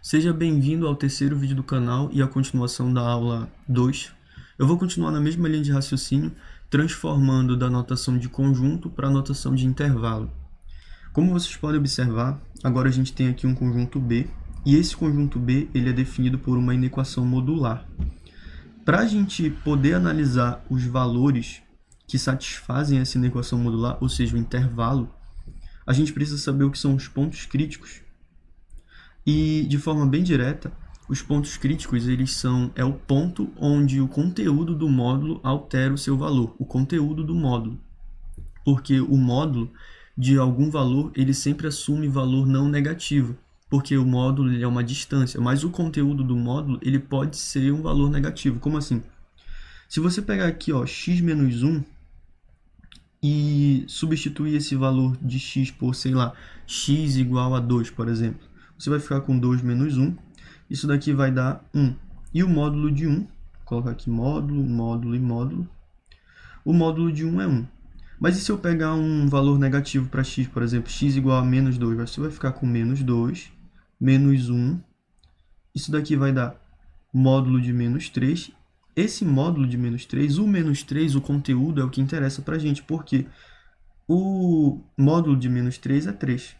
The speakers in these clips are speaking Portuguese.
Seja bem-vindo ao terceiro vídeo do canal e à continuação da aula 2. Eu vou continuar na mesma linha de raciocínio, transformando da notação de conjunto para a notação de intervalo. Como vocês podem observar, agora a gente tem aqui um conjunto B, e esse conjunto B ele é definido por uma inequação modular. Para a gente poder analisar os valores que satisfazem essa inequação modular, ou seja, o intervalo, a gente precisa saber o que são os pontos críticos. E, de forma bem direta, os pontos críticos é o ponto onde o conteúdo do módulo altera o seu valor, o conteúdo do módulo. Porque o módulo de algum valor, ele sempre assume valor não negativo, porque o módulo ele é uma distância, mas o conteúdo do módulo ele pode ser um valor negativo. Como assim? Se você pegar aqui x menos 1 e substituir esse valor de x por, sei lá, x igual a 2, por exemplo, você vai ficar com 2 menos 1, isso daqui vai dar 1. E o módulo de 1, vou colocar aqui módulo, módulo e módulo, o módulo de 1 é 1. Mas e se eu pegar um valor negativo para x, por exemplo, x igual a menos 2, você vai ficar com menos 2, menos 1, isso daqui vai dar módulo de menos 3. Esse módulo de menos 3, o menos 3, o conteúdo é o que interessa para a gente, porque o módulo de menos 3 é 3.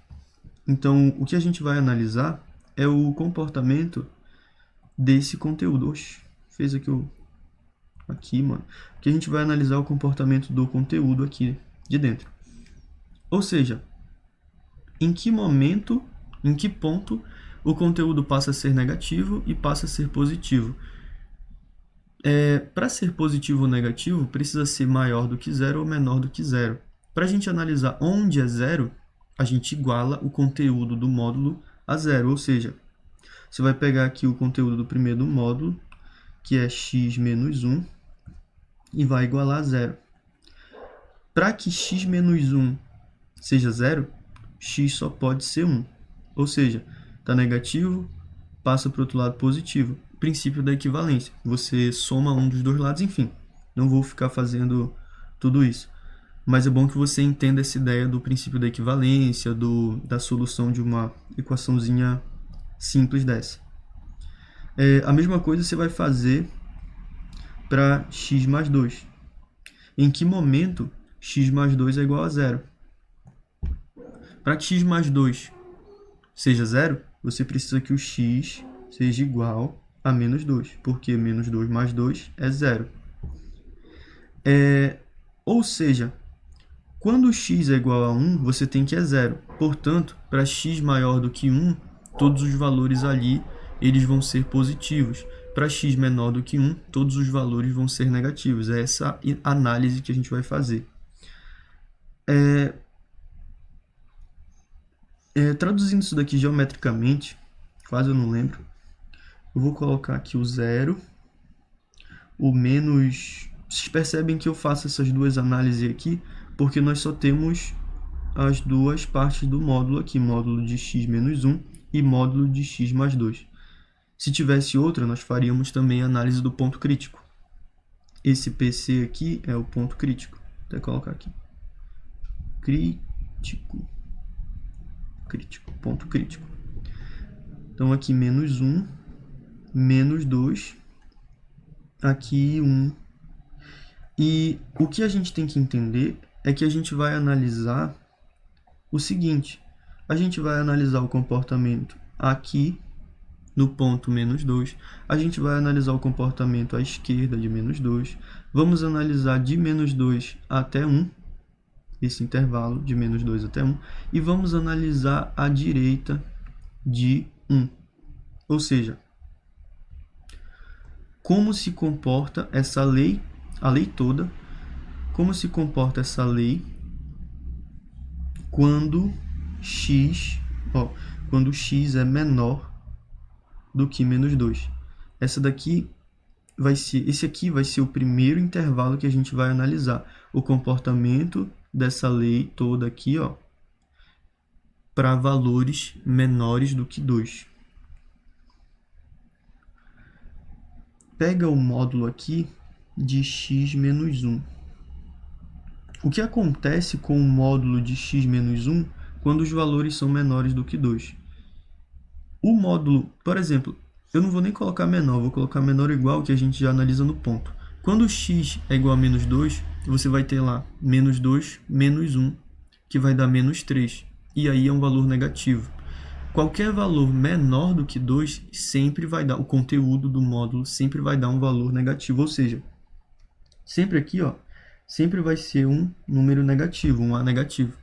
Então, o que a gente vai analisar é o comportamento desse conteúdo. Oxi, fez aqui, mano. Que a gente vai analisar o comportamento do conteúdo aqui de dentro. Ou seja, em que momento, em que ponto o conteúdo passa a ser negativo e passa a ser positivo. Para ser positivo ou negativo, precisa ser maior do que zero ou menor do que zero. Para a gente analisar onde é zero, a gente iguala o conteúdo do módulo a zero, ou seja, você vai pegar aqui o conteúdo do primeiro módulo, que é x menos 1, e vai igualar a zero. Para que x menos 1 seja zero, x só pode ser 1. Ou seja, está negativo, passa para o outro lado positivo. Princípio da equivalência. Você soma um dos dois lados, enfim. Não vou ficar fazendo tudo isso. Mas é bom que você entenda essa ideia do princípio da equivalência, da solução de uma equaçãozinha simples dessa. A mesma coisa você vai fazer para x mais 2. Em que momento x mais 2 é igual a zero? Para que x mais 2 seja zero, você precisa que o x seja igual a menos 2, porque menos 2 mais 2 é zero. Ou seja, quando x é igual a 1, você tem que é zero. Portanto, para x maior do que 1, todos os valores ali eles vão ser positivos. Para x menor do que 1, todos os valores vão ser negativos. É essa análise que a gente vai fazer. Traduzindo isso daqui geometricamente, quase eu não lembro, eu vou colocar aqui o zero, o menos... Vocês percebem que eu faço essas duas análises aqui, porque nós só temos as duas partes do módulo aqui, módulo de x menos 1 e módulo de x mais 2. Se tivesse outra, nós faríamos também a análise do ponto crítico. Esse PC aqui é o ponto crítico. Vou até colocar aqui. Crítico, ponto crítico. Então aqui menos 1, menos 2, aqui 1. E o que a gente tem que entender é que a gente vai analisar o seguinte. A gente vai analisar o comportamento aqui no ponto menos 2. A gente vai analisar o comportamento à esquerda de menos 2. Vamos analisar de menos 2 até 1, esse intervalo de menos 2 até 1. E vamos analisar à direita de 1. Ou seja, como se comporta essa lei, a lei toda, como se comporta essa lei quando x é menor do que menos 2. Esse aqui vai ser o primeiro intervalo que a gente vai analisar. O comportamento dessa lei toda aqui, para valores menores do que 2. Pega o módulo aqui de x menos 1. O que acontece com o módulo de x menos 1 quando os valores são menores do que 2? O módulo, por exemplo, eu não vou nem colocar menor, vou colocar menor ou igual, que a gente já analisa no ponto. Quando x é igual a menos 2, você vai ter lá menos 2 menos 1, que vai dar menos 3. E aí é um valor negativo. Qualquer valor menor do que 2 sempre vai dar, o conteúdo do módulo sempre vai dar um valor negativo, ou seja, sempre aqui, ó, sempre vai ser um número negativo, um A negativo.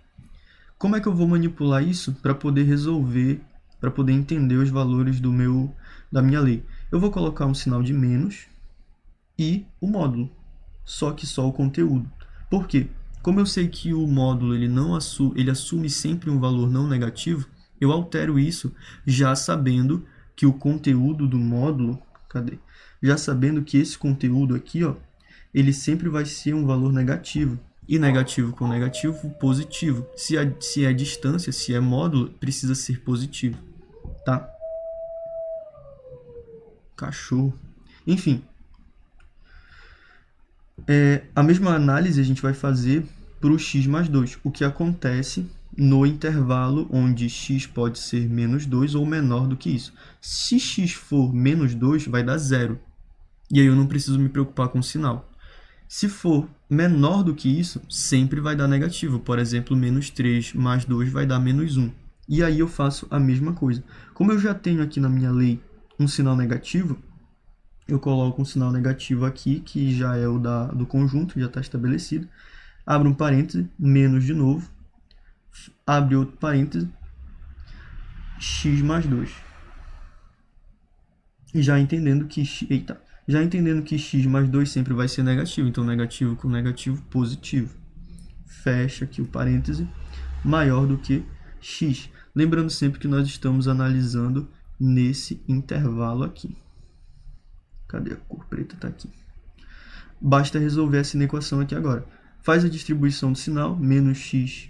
Como é que eu vou manipular isso para poder resolver, para poder entender os valores da minha lei? Eu vou colocar um sinal de menos e o módulo, só que só o conteúdo. Por quê? Como eu sei que o módulo ele assume sempre um valor não negativo, eu altero isso já sabendo que o conteúdo do módulo, cadê? Já sabendo que esse conteúdo aqui, ó, ele sempre vai ser um valor negativo. E negativo com negativo, positivo. Se é distância, se é módulo, precisa ser positivo, tá? Cachorro. Enfim, a mesma análise a gente vai fazer para o x mais 2. O que acontece no intervalo onde x pode ser menos 2 ou menor do que isso. Se x for menos 2, vai dar zero. E aí eu não preciso me preocupar com o sinal. Se for menor do que isso, sempre vai dar negativo. Por exemplo, menos 3 mais 2 vai dar menos 1. E aí eu faço a mesma coisa. Como eu já tenho aqui na minha lei um sinal negativo, eu coloco um sinal negativo aqui, que já é o do conjunto, já está estabelecido. Abro um parêntese, menos de novo. Abre outro parêntese, x mais 2. Já entendendo que x mais 2 sempre vai ser negativo, então negativo com negativo, positivo. Fecha aqui o parêntese, maior do que x. Lembrando sempre que nós estamos analisando nesse intervalo aqui. Cadê a cor preta? Está aqui. Basta resolver essa inequação aqui agora. Faz a distribuição do sinal, menos x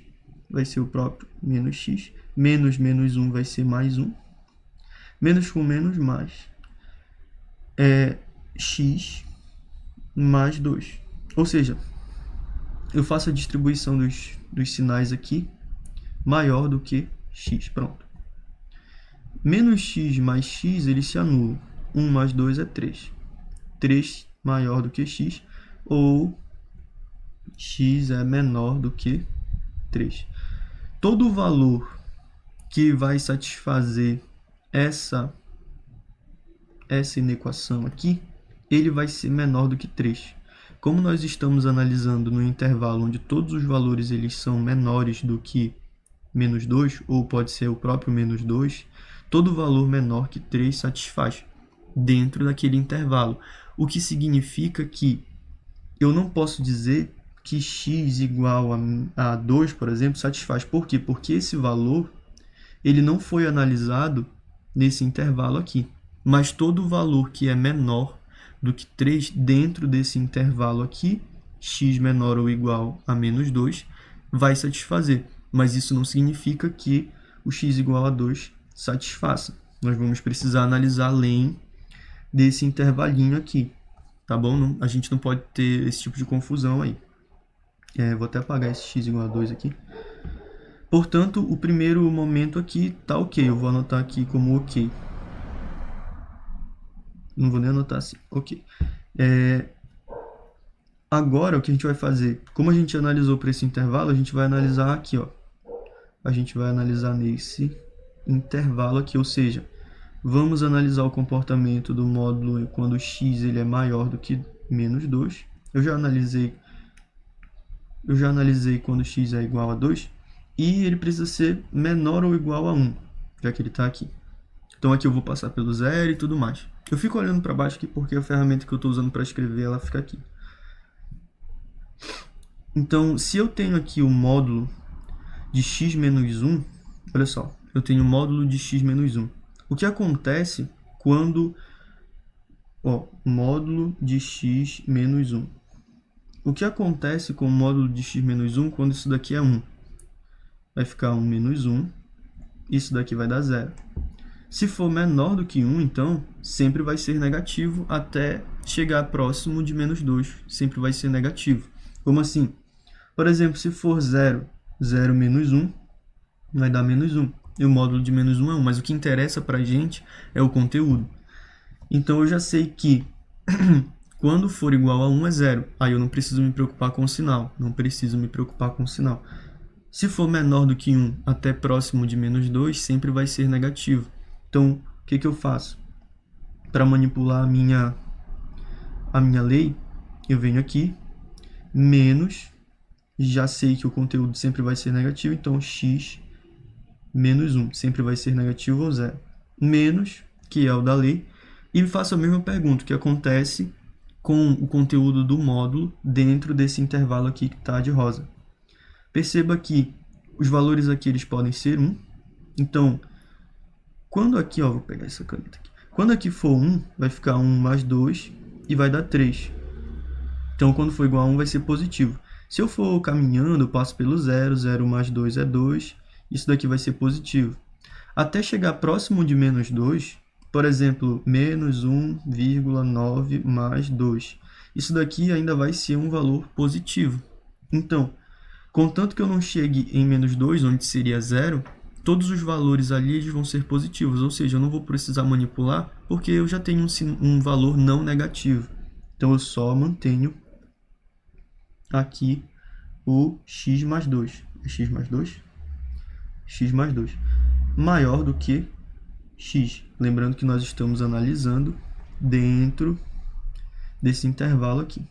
vai ser o próprio menos x, menos menos 1 vai ser mais 1, menos com menos mais x mais 2. Ou seja, eu faço a distribuição dos sinais aqui maior do que x. Pronto. Menos x mais x, eles se anulam. 1 mais 2 é 3. 3 maior do que x, ou x é menor do que 3. Todo valor que vai satisfazer essa inequação aqui, ele vai ser menor do que 3. Como nós estamos analisando no intervalo onde todos os valores eles são menores do que menos 2, ou pode ser o próprio menos 2, todo valor menor que 3 satisfaz dentro daquele intervalo. O que significa que eu não posso dizer que x igual a 2, por exemplo, satisfaz. Por quê? Porque esse valor ele não foi analisado nesse intervalo aqui. Mas todo valor que é menor do que 3 dentro desse intervalo aqui, x menor ou igual a menos 2, vai satisfazer. Mas isso não significa que o x igual a 2 satisfaça. Nós vamos precisar analisar além desse intervalinho aqui, tá bom? Não, a gente não pode ter esse tipo de confusão aí. Vou até apagar esse x igual a 2 aqui. Portanto, o primeiro momento aqui tá ok. Eu vou anotar aqui como ok. Não vou nem anotar assim. Ok. Agora, o que a gente vai fazer? Como a gente analisou para esse intervalo, a gente vai analisar aqui, ó. A gente vai analisar nesse intervalo aqui, ou seja, vamos analisar o comportamento do módulo quando x ele é maior do que menos 2. Eu já analisei quando x é igual a 2. E ele precisa ser menor ou igual a 1, já que ele está aqui. Então aqui eu vou passar pelo zero e tudo mais. Eu fico olhando para baixo aqui porque a ferramenta que eu estou usando para escrever, ela fica aqui. Então, se eu tenho aqui o módulo de x menos 1, olha só, eu tenho o módulo de x menos 1. O que acontece quando... módulo de x menos 1. O que acontece com o módulo de x menos 1 quando isso daqui é 1? Vai ficar 1 menos 1, isso daqui vai dar 0. Se for menor do que 1, então, sempre vai ser negativo até chegar próximo de menos 2. Sempre vai ser negativo. Como assim? Por exemplo, se for 0, 0 menos 1, vai dar menos 1. e o módulo de menos 1 é 1, mas o que interessa para a gente é o conteúdo. Então eu já sei que quando for igual a 1 é 0, aí eu não preciso me preocupar com o sinal, Se for menor do que 1 até próximo de menos 2, sempre vai ser negativo. Então, o que eu faço? Para manipular a minha lei, eu venho aqui, menos, já sei que o conteúdo sempre vai ser negativo, então x menos 1 sempre vai ser negativo ou 0. Menos, que é o da lei, e me faço a mesma pergunta, o que acontece com o conteúdo do módulo dentro desse intervalo aqui que está de rosa. Perceba que os valores aqui eles podem ser 1. Então, quando aqui, vou pegar essa caneta aqui. Quando aqui for 1, vai ficar 1 mais 2 e vai dar 3. Então, quando for igual a 1, vai ser positivo. Se eu for caminhando, eu passo pelo 0. 0 mais 2 é 2. Isso daqui vai ser positivo. Até chegar próximo de menos 2, por exemplo, menos 1,9 mais 2. Isso daqui ainda vai ser um valor positivo. Então, contanto que eu não chegue em menos 2, onde seria 0, todos os valores ali eles vão ser positivos, ou seja, eu não vou precisar manipular, porque eu já tenho um valor não negativo. Então, eu só mantenho aqui o x mais 2. É x mais 2? X mais 2. Maior do que x. Lembrando que nós estamos analisando dentro desse intervalo aqui.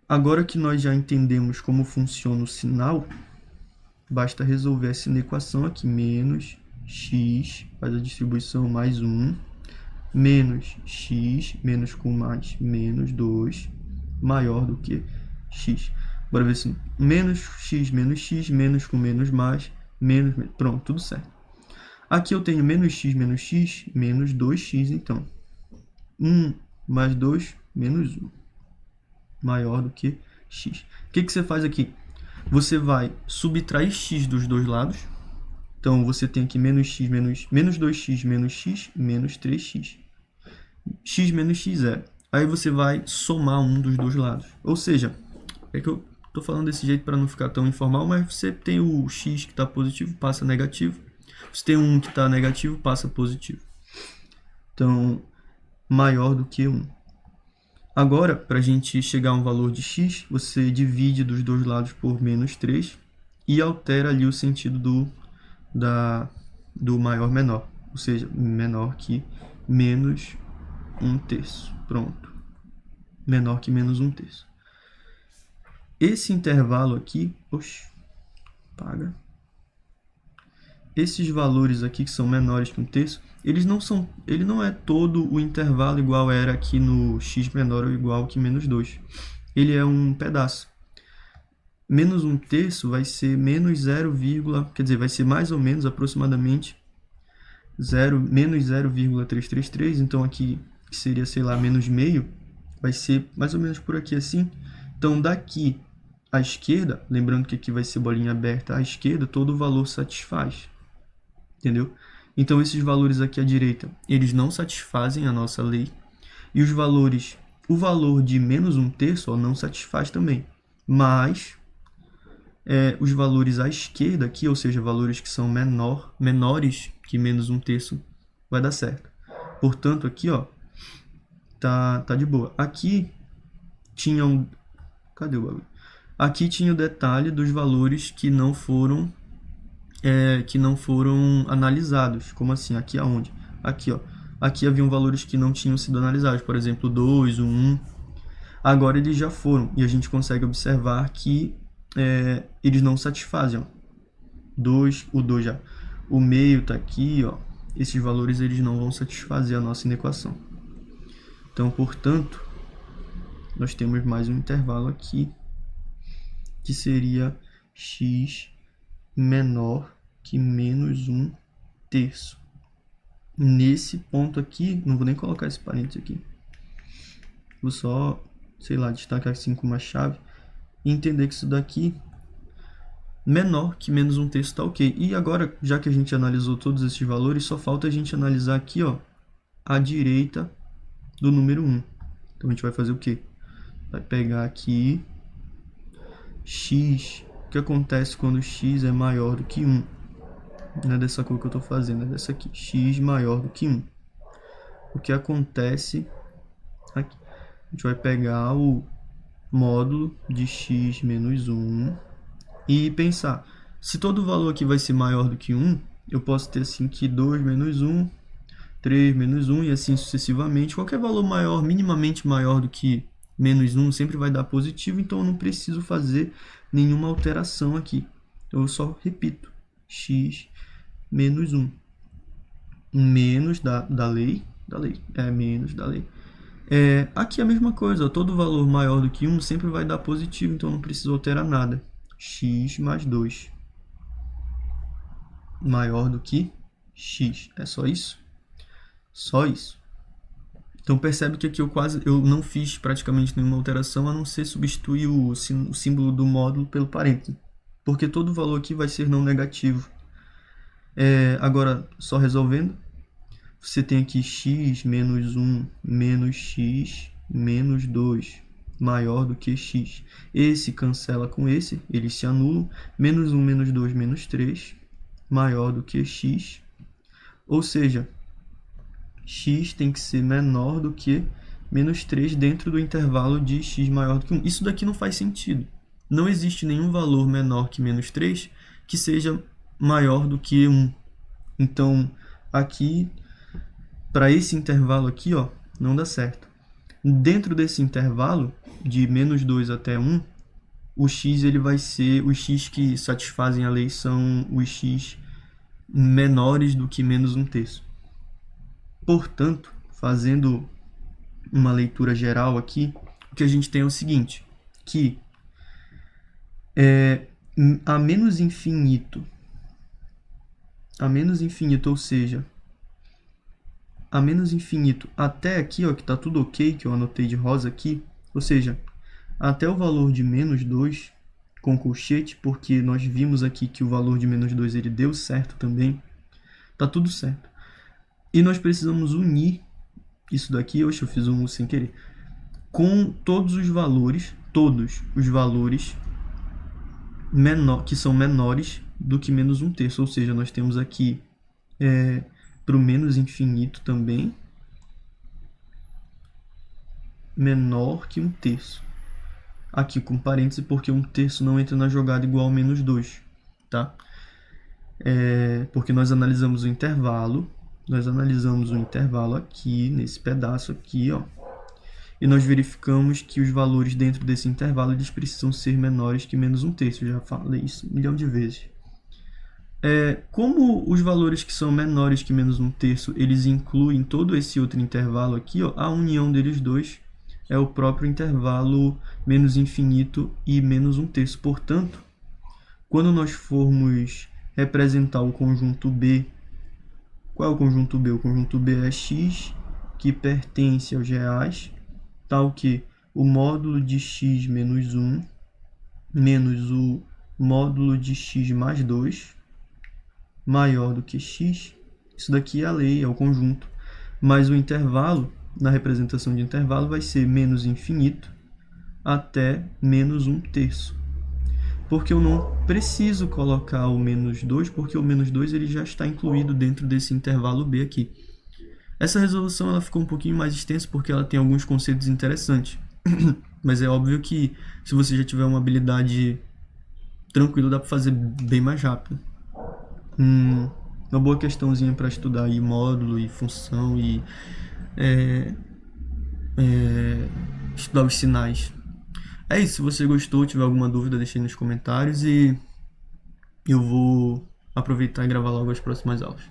Agora que nós já entendemos como funciona o sinal, basta resolver essa equação aqui. Menos x, faz a distribuição mais 1, menos x, menos com mais, menos 2, maior do que x. Bora ver se menos x, menos com menos mais, menos, pronto, tudo certo. Aqui eu tenho menos x, menos 2x, então. 1 mais 2, menos 1. Maior do que x. O que você faz aqui? Você vai subtrair x dos dois lados. Então, você tem aqui menos x, menos 2x, menos x, menos 3x. X menos x é. Aí você vai somar um dos dois lados. Ou seja, é que eu estou falando desse jeito para não ficar tão informal, mas você tem o x que está positivo, passa negativo. Você tem um que está negativo, passa positivo. Então, maior do que 1. Agora, para a gente chegar a um valor de x, você divide dos dois lados por menos 3 e altera ali o sentido do maior menor. Ou seja, menor que menos 1/3. Pronto. Menor que menos 1/3. Esse intervalo aqui, paga. Esses valores aqui que são menores que 1/3, ele não é todo o intervalo igual era aqui no x menor ou igual que menos 2. Ele é um pedaço. Menos 1/3 vai ser menos 0, quer dizer, vai ser mais ou menos aproximadamente menos 0,333. Então aqui seria, sei lá, menos meio, vai ser mais ou menos por aqui assim. Então daqui à esquerda, lembrando que aqui vai ser bolinha aberta à esquerda, todo o valor satisfaz. Entendeu? Então, esses valores aqui à direita, eles não satisfazem a nossa lei. E o valor de menos 1/3 não satisfaz também. Mas, os valores à esquerda aqui, ou seja, valores que são menores que menos 1/3, vai dar certo. Portanto, aqui, tá de boa. Aqui tinha cadê o bagulho? Aqui tinha o detalhe dos valores que não foram analisados. Como assim? Aqui aonde? Aqui, Aqui haviam valores que não tinham sido analisados, por exemplo, o 2, o 1. Agora eles já foram, e a gente consegue observar que eles não satisfazem. O 2 já. O meio está aqui, esses valores eles não vão satisfazer a nossa inequação. Então, portanto, nós temos mais um intervalo aqui, que seria x menor que menos 1/3. Nesse ponto aqui, não vou nem colocar esse parênteses aqui. Vou só, sei lá, destacar assim com uma chave e entender que isso daqui menor que menos 1/3 está ok. E agora, já que a gente analisou todos esses valores, só falta a gente analisar aqui, à direita do número 1. Então, a gente vai fazer o quê? Vai pegar aqui x O que acontece quando x é maior do que 1? Não é dessa cor que eu estou fazendo, é dessa aqui. X maior do que 1. O que acontece aqui? A gente vai pegar o módulo de x menos 1 e pensar. Se todo valor aqui vai ser maior do que 1, eu posso ter assim que 2 menos 1, 3 menos 1 e assim sucessivamente. Qualquer valor maior, minimamente maior do que menos 1, sempre vai dar positivo, então eu não preciso fazer nenhuma alteração aqui. Eu só repito, x menos 1, menos da lei, menos da lei. Aqui é a mesma coisa, todo valor maior do que 1 sempre vai dar positivo, então não preciso alterar nada. X mais 2 maior do que x, é só isso? Só isso. Então percebe que aqui eu não fiz praticamente nenhuma alteração, a não ser substituir o símbolo do módulo pelo parêntese, porque todo valor aqui vai ser não negativo. Agora, só resolvendo, você tem aqui x menos 1 menos x menos 2 maior do que x. Esse cancela com esse, eles se anulam. Menos 1 menos 2 menos 3 maior do que x. Ou seja, x tem que ser menor do que menos 3 dentro do intervalo de x maior do que 1. Isso daqui não faz sentido. Não existe nenhum valor menor que menos 3 que seja maior do que 1. Então, aqui, para esse intervalo aqui, ó, não dá certo. Dentro desse intervalo, de menos 2 até 1, o x ele vai ser, os x que satisfazem a lei são os x menores do que menos 1/3. Portanto, fazendo uma leitura geral aqui, o que a gente tem é o seguinte, que a menos infinito, ou seja, a menos infinito até aqui, ó, que está tudo ok, que eu anotei de rosa aqui, ou seja, até o valor de menos 2 com colchete, porque nós vimos aqui que o valor de menos 2 ele deu certo também, está tudo certo. E nós precisamos unir isso daqui, oxe, eu fiz um sem querer, com todos os valores que são menores do que menos 1/3, ou seja, nós temos aqui para o menos infinito também, menor que 1/3. Aqui com parêntese, porque 1/3 não entra na jogada igual a menos 2, tá? Porque nós analisamos o intervalo aqui, nesse pedaço aqui, ó, e nós verificamos que os valores dentro desse intervalo eles precisam ser menores que menos 1/3. Eu já falei isso 1 milhão de vezes. Como os valores que são menores que menos 1/3, eles incluem todo esse outro intervalo aqui, ó, a união deles dois é o próprio intervalo menos infinito e menos 1/3. Portanto, quando nós formos representar o conjunto B, qual é o conjunto B? O conjunto B é x que pertence aos reais, tal que o módulo de x menos 1 menos o módulo de x mais 2 maior do que x. Isso daqui é a lei, é o conjunto. Mas o intervalo, na representação de intervalo, vai ser menos infinito até menos 1/3. Porque eu não preciso colocar o menos 2, porque o menos 2 ele já está incluído dentro desse intervalo B aqui. Essa resolução ela ficou um pouquinho mais extensa porque ela tem alguns conceitos interessantes. Mas é óbvio que se você já tiver uma habilidade tranquila, dá para fazer bem mais rápido. Uma boa questãozinha para estudar aí módulo e função e estudar os sinais. É isso, se você gostou, tiver alguma dúvida, deixe aí nos comentários e eu vou aproveitar e gravar logo as próximas aulas.